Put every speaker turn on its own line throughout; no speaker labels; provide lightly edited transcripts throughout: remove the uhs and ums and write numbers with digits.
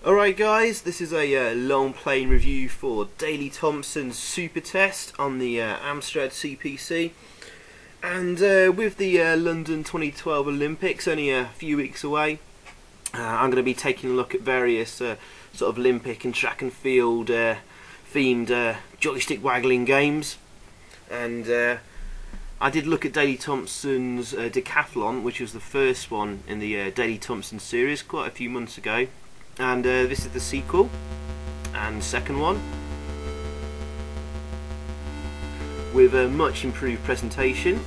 Alright guys, this is a long plane review for Daley Thompson Super-Test on the Amstrad CPC. And with the London 2012 Olympics only a few weeks away, I'm going to be taking a look at various sort of Olympic and track and field themed joystick waggling games. And I did look at Daley Thompson's Decathlon, which was the first one in the Daley Thompson series quite a few months ago. And this is the sequel and second one with a much improved presentation.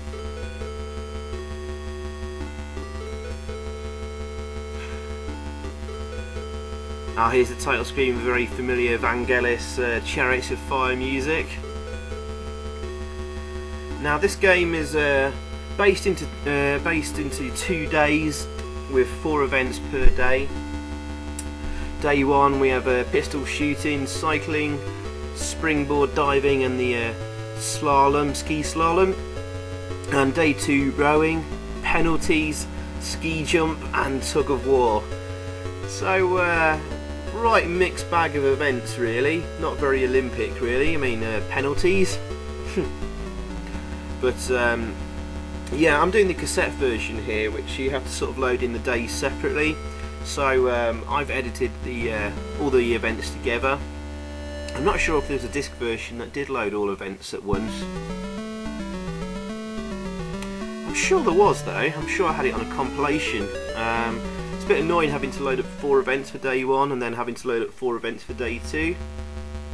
Here's the title screen with very familiar Vangelis Chariots of Fire music. Now this game is based into 2 days with 4 events per day. Day 1 we have pistol shooting, cycling, springboard diving and the slalom, ski slalom. And day 2 rowing, penalties, ski jump and tug of war. So right mixed bag of events really, not very Olympic really, I mean penalties. But yeah, I'm doing the cassette version here, which you have to sort of load in the days separately. So I've edited all the events together. I'm not sure if there's a disc version that did load all events at once. I'm sure there was though. I'm sure I had it on a compilation. It's a bit annoying having to load up 4 events for day 1 and then having to load up 4 events for day 2,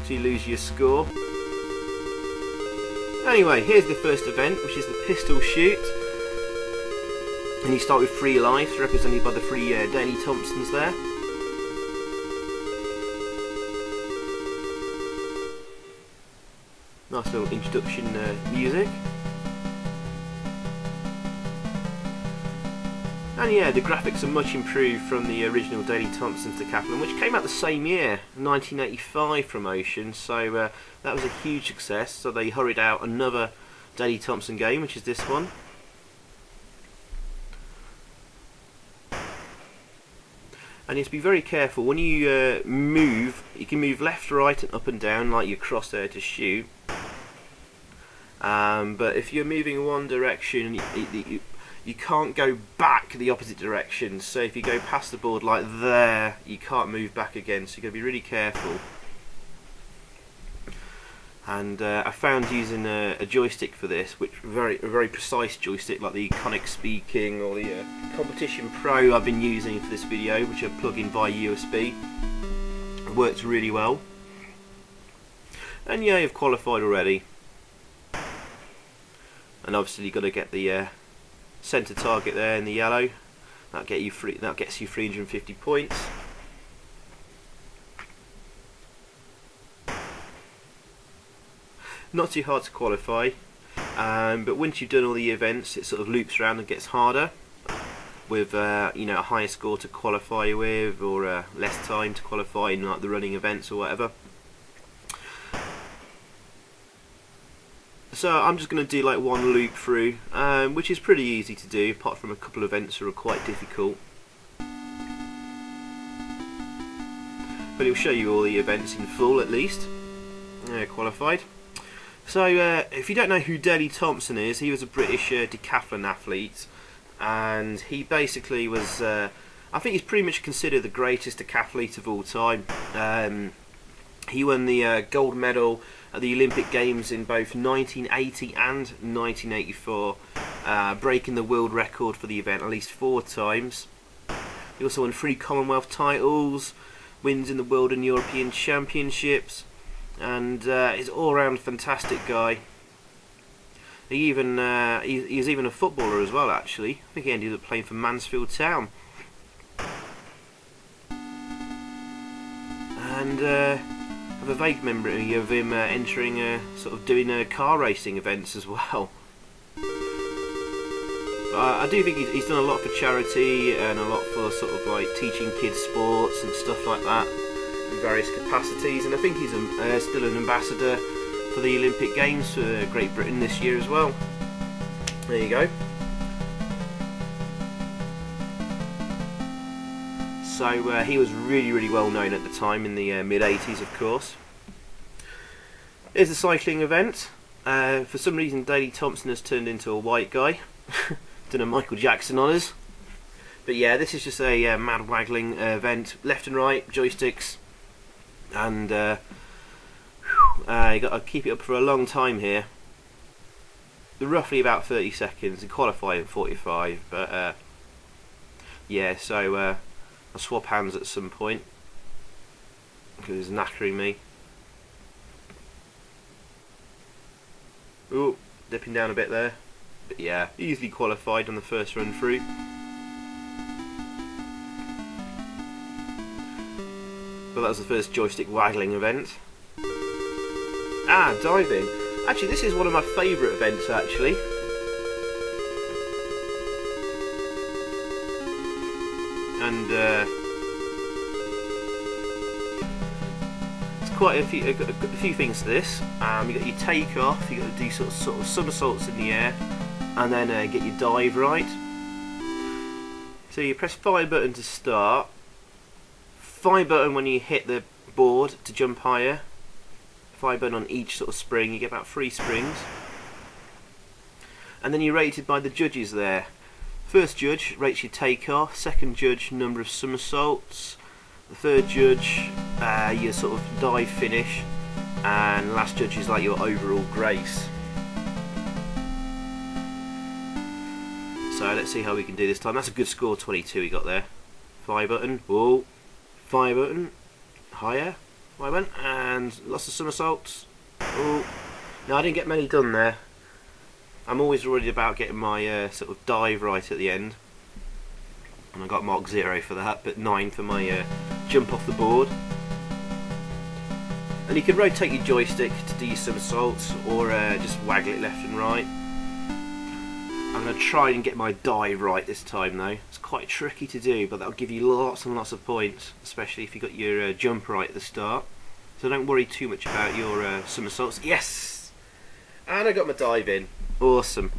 so you lose your score. Anyway, here's the first event, which is the pistol shoot. And you start with 3 lives, represented by the 3 Daley Thompsons there. Nice little introduction music. And yeah, the graphics are much improved from the original Daley Thompson's Decathlon, which came out the same year, 1985 promotion, so that was a huge success. So they hurried out another Daley Thompson game, which is this one. And you have to be very careful when you move. You can move left, right and up and down like your crosshair to shoot, but if you're moving one direction you can't go back the opposite direction. So if you go past the board like there, you can't move back again, so you've got to be really careful. And I found using a joystick for this, which a very precise joystick like the Iconic Speaking or the Competition Pro I've been using for this video, which I plug in via USB. It works really well. And yeah, you've qualified already. And obviously you've got to get the centre target there in the yellow. That gets you 350 points. Not too hard to qualify, but once you've done all the events, it sort of loops around and gets harder, with you know, a higher score to qualify with, or less time to qualify in like the running events or whatever. So I'm just going to do like one loop through, which is pretty easy to do, apart from a couple of events that are quite difficult. But it'll show you all the events in full at least. Qualified. So if you don't know who Daley Thompson is, he was a British decathlon athlete, and he basically was, I think he's pretty much considered the greatest decathlete of all time. He won the gold medal at the Olympic Games in both 1980 and 1984, breaking the world record for the event at least 4 times. He also won 3 Commonwealth titles, wins in the World and European Championships, and he's an all-round fantastic guy. He was even a footballer as well, actually. I think he ended up playing for Mansfield Town. And I have a vague memory of him entering sort of doing car racing events as well. I do think he's done a lot for charity and a lot for sort of like teaching kids sports and stuff like that in various capacities, and I think he's still an ambassador for the Olympic Games for Great Britain this year as well. There you go. So he was really well known at the time, in the mid-80s, of course. Here's a cycling event. For some reason, Daley Thompson has turned into a white guy. Done a Michael Jackson on us. But yeah, this is just a mad waggling event. Left and right, joysticks. And you got to keep it up for a long time here. Roughly about 30 seconds. You qualify in 45. But yeah, so I'll swap hands at some point, because it's knackering me. Ooh, dipping down a bit there. But yeah, easily qualified on the first run through. But that was the first joystick waggling event. Ah, diving. Actually, this is one of my favourite events, actually. And it's quite a few things to this. You got your take off, you got to do sort of somersaults in the air, and then get your dive right. So you press fire button to start, fire button when you hit the board to jump higher, fire button on each sort of spring. You get about 3 springs, and then you're rated by the judges there. First judge rates your takeoff, second judge number of somersaults, the third judge your sort of dive finish, and last judge is like your overall grace. So let's see how we can do this time. That's a good score, 22 we got there. Fire button, whoa, fire button, higher, fire button, and lots of somersaults. Oh, no, I didn't get many done there. I'm always worried about getting my sort of dive right at the end, and I got mark 0 for that, but 9 for my jump off the board. And you can rotate your joystick to do your somersaults, or just waggle it left and right. I'm going to try and get my dive right this time though. It's quite tricky to do, but that'll give you lots and lots of points, especially if you got your jump right at the start. So don't worry too much about your somersaults. Yes! And I got my dive in. Awesome.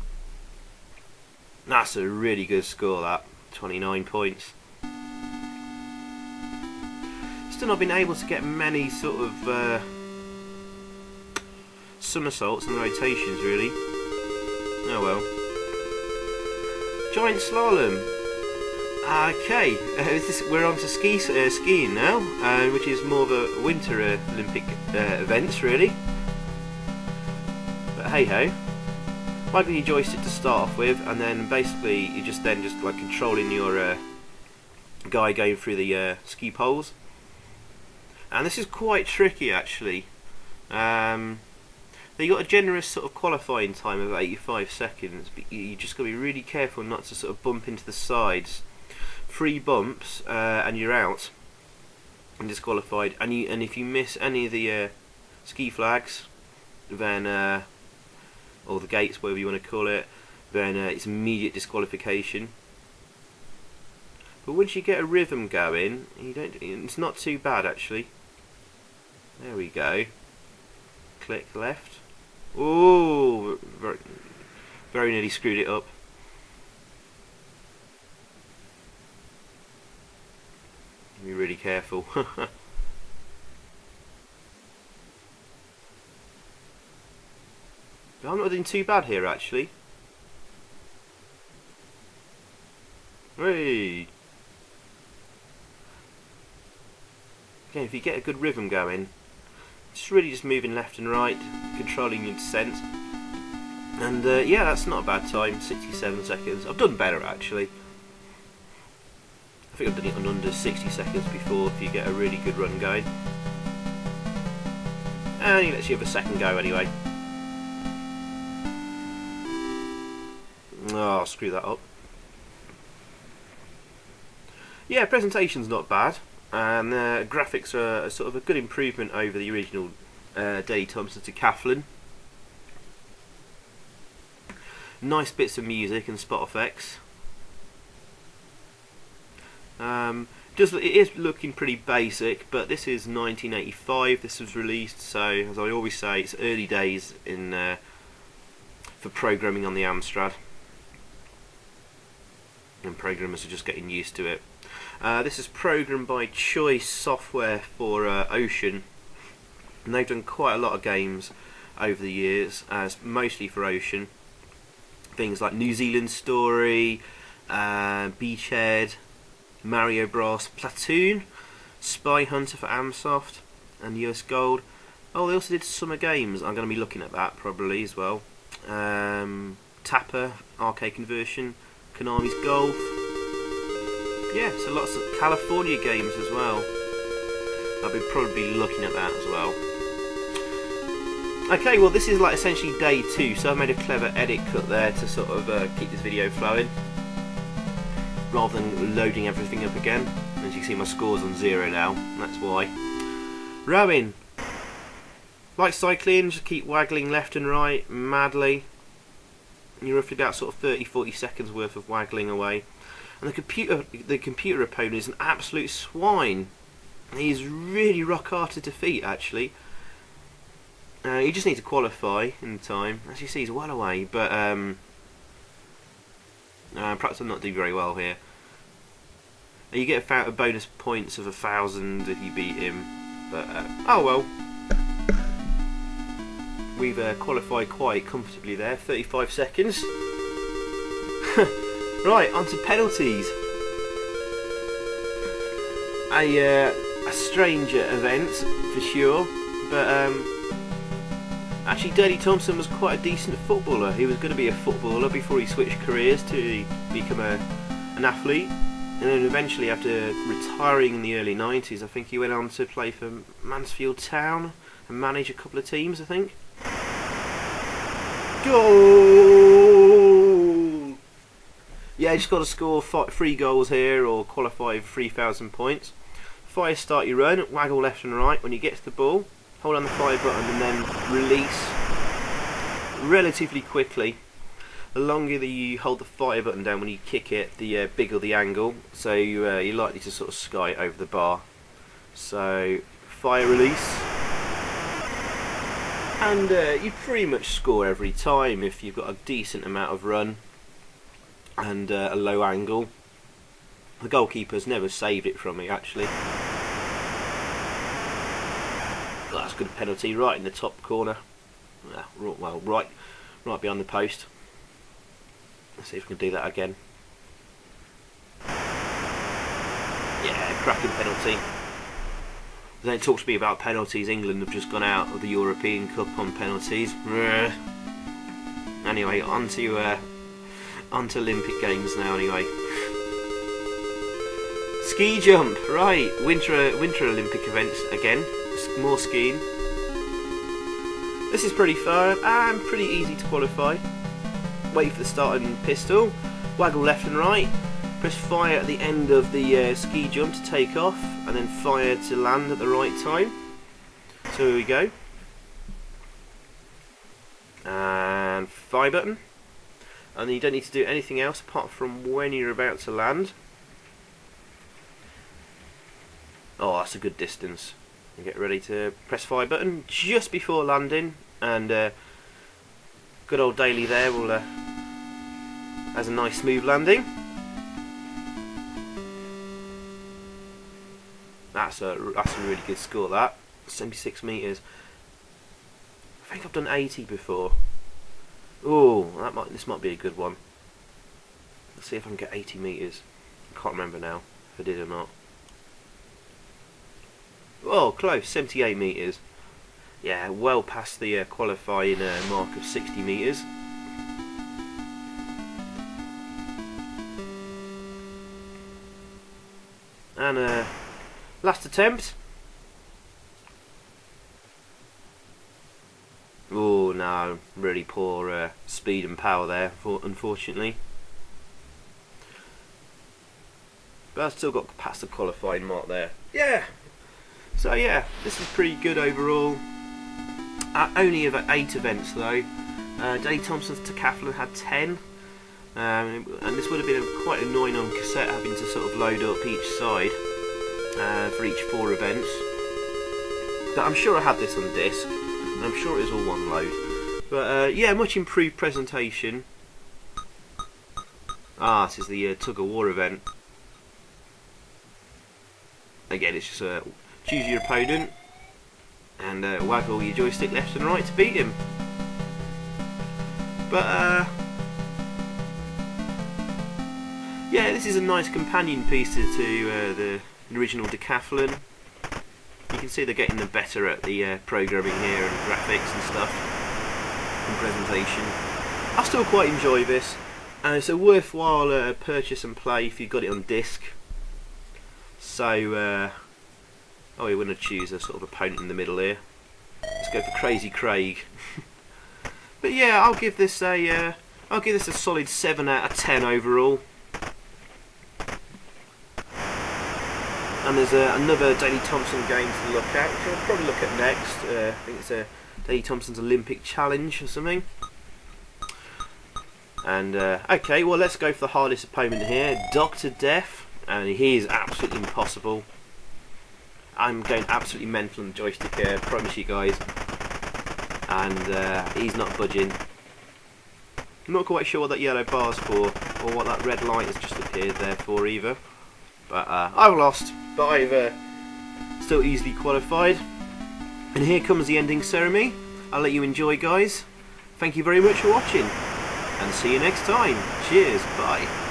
That's a really good score, that. 29 points. Still not been able to get many sort of somersaults and rotations, really. Oh well. Giant slalom. Okay, we're on to skiing now, which is more of a winter Olympic events, really. But hey ho. Waggling your joystick to start off with, and then basically you're just like controlling your guy going through the ski poles. And this is quite tricky, actually. You got a generous sort of qualifying time of 85 seconds, but you just got to be really careful not to sort of bump into the sides. 3 bumps and you're out and disqualified. And if you miss any of the ski flags, then or the gates, whatever you want to call it, then it's immediate disqualification. But once you get a rhythm going, it's not too bad, actually. There we go. Click left. Oh, very nearly screwed it up. Be really careful. I'm not doing too bad here, actually. Hey. Okay, if you get a good rhythm going, just moving left and right, controlling your descent, and yeah, that's not a bad time. 67 seconds. I've done better, actually. I think I've done it in under 60 seconds before if you get a really good run going. And he lets you have a second go anyway. Oh, screw that up. Yeah, presentation's not bad, and graphics are sort of a good improvement over the original Daley Thompson Decathlon. Nice bits of music and spot effects. It is looking pretty basic, but this is 1985. This was released, so as I always say, it's early days for programming on the Amstrad. And programmers are just getting used to it. This is programmed by Choice Software for Ocean, and they've done quite a lot of games over the years, mostly for Ocean. Things like New Zealand Story, Beachhead, Mario Bros, Platoon, Spy Hunter for Amsoft, and US Gold. Oh, they also did Summer Games. I'm going to be looking at that probably as well. Tapper, Arcade Conversion, Konami's Golf. Yeah, so lots of California games as well. I'll be probably looking at that as well. Okay, well this is like essentially day 2, so I've made a clever edit cut there to sort of keep this video flowing, rather than loading everything up again. As you can see, my score's on 0 now, and that's why. Rowing. Like cycling, just keep waggling left and right madly. You're roughly about sort of 30-40 seconds worth of waggling away. And the computer opponent is an absolute swine. He's really rock hard to defeat, actually. You just need to qualify in time. As you see, he's well away, but perhaps I'm not doing very well here. You get a bonus points of 1,000 if you beat him, but oh well. We've qualified quite comfortably there, 35 seconds. Right, on to penalties. A strange event for sure, but actually Daley Thompson was quite a decent footballer. He was going to be a footballer before he switched careers to become an athlete, and then eventually, after retiring in the early 90s, I think he went on to play for Mansfield Town and manage a couple of teams, I think. Goal! Yeah, you just got to score 3 goals here or qualify for 3,000 points. Fire start your run, waggle left and right when you get to the ball, hold on the fire button and then release relatively quickly. The longer that you hold the fire button down when you kick it, the bigger the angle, so you're likely to sort of sky it over the bar. So, fire release. And you pretty much score every time if you've got a decent amount of run and a low angle. The goalkeeper's never saved it from me, actually. Oh, that's a good penalty, right in the top corner. Well, right behind the post. Let's see if we can do that again. Yeah, cracking penalty. Don't talk to me about penalties. England have just gone out of the European Cup on penalties. Anyway, on to Olympic Games now. Anyway, ski jump. Right, winter Olympic events again. More skiing. This is pretty fun and pretty easy to qualify. Wait for the starting pistol. Waggle left and right. Press fire at the end of the ski jump to take off, and then fire to land at the right time. So here we go. And fire button. And then you don't need to do anything else apart from when you're about to land. Oh, that's a good distance. And get ready to press fire button just before landing, and good old Daley there will has a nice smooth landing. That's a really good score. That 76 meters. I think I've done 80 before. Oh, this might be a good one. Let's see if I can get 80 meters. I can't remember now if I did or not. Oh, close. 78 meters. Yeah, well past the qualifying mark of 60 meters. And last attempt. Oh no, really poor speed and power there, unfortunately. But I've still got past the qualifying mark there. Yeah. So yeah, this is pretty good overall. Only 8 events though. Daley Thompson's Decathlon had 10. And this would have been quite annoying on cassette, having to sort of load up each side for each 4 events. But I'm sure I had this on disc, and I'm sure it was all one load. But yeah, much improved presentation. This is the tug of war event. again, it's just choose your opponent and waggle your joystick left and right to beat him. But yeah, this is a nice companion piece to the original Decathlon. You can see they're getting them better at the programming here and graphics and stuff and presentation. I still quite enjoy this, and it's a worthwhile purchase and play if you've got it on disc. So, oh, we're going to choose a sort of opponent in the middle here. Let's go for Crazy Craig. But yeah, I'll give this a solid 7 out of 10 overall. And there's another Daley Thompson game to look at, which I'll probably look at next. I think it's Daley Thompson's Olympic Challenge or something. And okay, well, let's go for the hardest opponent here, Dr. Death, and he is absolutely impossible. I'm going absolutely mental on the joystick here, I promise you guys. And he's not budging. I'm not quite sure what that yellow bar's for, or what that red light has just appeared there for either. But I've lost, but I've still easily qualified. And here comes the ending ceremony. I'll let you enjoy, guys. Thank you very much for watching, and see you next time. Cheers, bye.